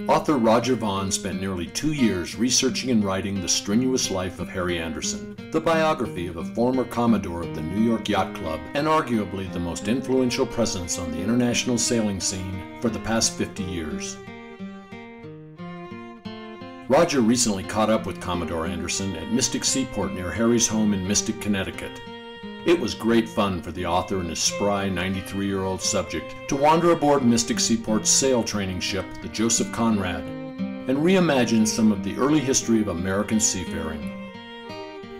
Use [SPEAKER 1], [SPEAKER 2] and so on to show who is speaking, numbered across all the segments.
[SPEAKER 1] Author Roger Vaughn spent nearly 2 years researching and writing The Strenuous Life of Harry Anderson, the biography of a former Commodore of the New York Yacht Club and arguably the most influential presence on the international sailing scene for the past 50 years. Roger recently caught up with Commodore Anderson at Mystic Seaport near Harry's home in Mystic, Connecticut. It was great fun for the author and his spry 93-year-old subject to wander aboard Mystic Seaport's sail training ship, the Joseph Conrad, and reimagine some of the early history of American seafaring.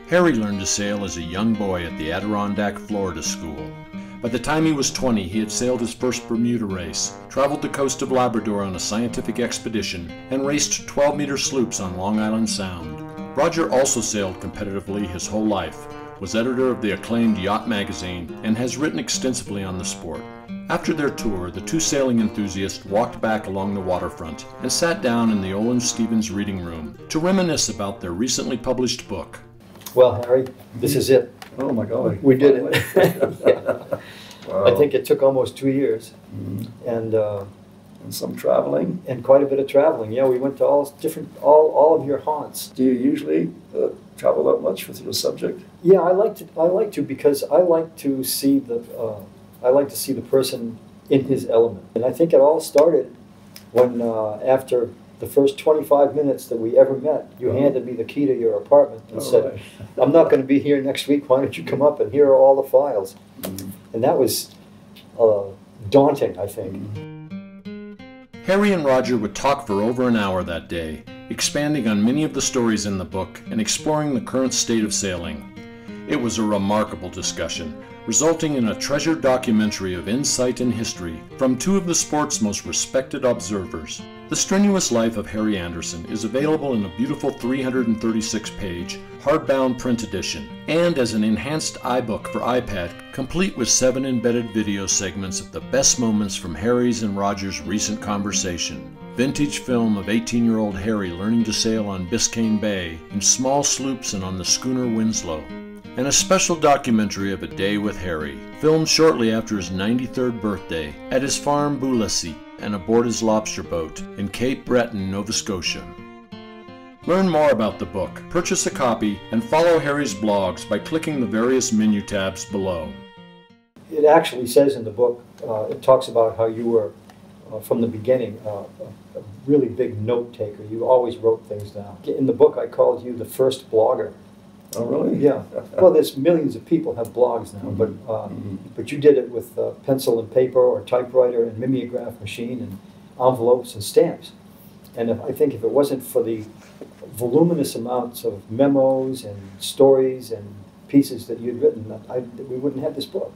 [SPEAKER 1] Harry learned to sail as a young boy at the Adirondack, Florida school. By the time he was 20, he had sailed his first Bermuda race, traveled the coast of Labrador on a scientific expedition, and raced 12-meter sloops on Long Island Sound. Roger also sailed competitively his whole life, was editor of the acclaimed Yacht magazine, and has written extensively on the sport. After their tour, the two sailing enthusiasts walked back along the waterfront and sat down in the Olin Stevens reading room to reminisce about their recently published book.
[SPEAKER 2] Well, Harry, this is it.
[SPEAKER 3] Oh my God.
[SPEAKER 2] We did it. Yeah.
[SPEAKER 3] Wow.
[SPEAKER 2] I think it took almost 2 years. And
[SPEAKER 3] some traveling.
[SPEAKER 2] and quite a bit of traveling. Yeah, we went to all of your haunts.
[SPEAKER 3] Do you usually travel that much with your subject?
[SPEAKER 2] Yeah, I like to because I like to see the person in his element. And I think it all started when after the first 25 minutes that we ever met, you handed me the key to your apartment and said,
[SPEAKER 3] Right.
[SPEAKER 2] "I'm not going to be here next week. Why don't you come up and here are all the files?" And that was daunting, I think.
[SPEAKER 1] Harry and Roger would talk for over an hour that day, expanding on many of the stories in the book and exploring the current state of sailing. It was a remarkable discussion, resulting in a treasured documentary of insight and history from two of the sport's most respected observers. The Strenuous Life of Harry Anderson is available in a beautiful 336-page, hardbound print edition, and as an enhanced iBook for iPad, complete with 7 embedded video segments of the best moments from Harry's and Roger's recent conversation. Vintage film of 18-year-old Harry learning to sail on Biscayne Bay, in small sloops and on the schooner Winslow. And a special documentary of a day with Harry, filmed shortly after his 93rd birthday at his farm Boulassy and aboard his lobster boat in Cape Breton, Nova Scotia. Learn more about the book, purchase a copy, and follow Harry's blogs by clicking the various menu tabs below.
[SPEAKER 2] It actually says in the book, it talks about how you were, from the beginning, a really big note taker. You always wrote things down. In the book, I called you the first blogger.
[SPEAKER 3] Oh, really?
[SPEAKER 2] Yeah. Well, there's millions of people have blogs now, but you did it with pencil and paper or typewriter and mimeograph machine and envelopes and stamps. And I think if it wasn't for the voluminous amounts of memos and stories and pieces that you'd written, we wouldn't have this book.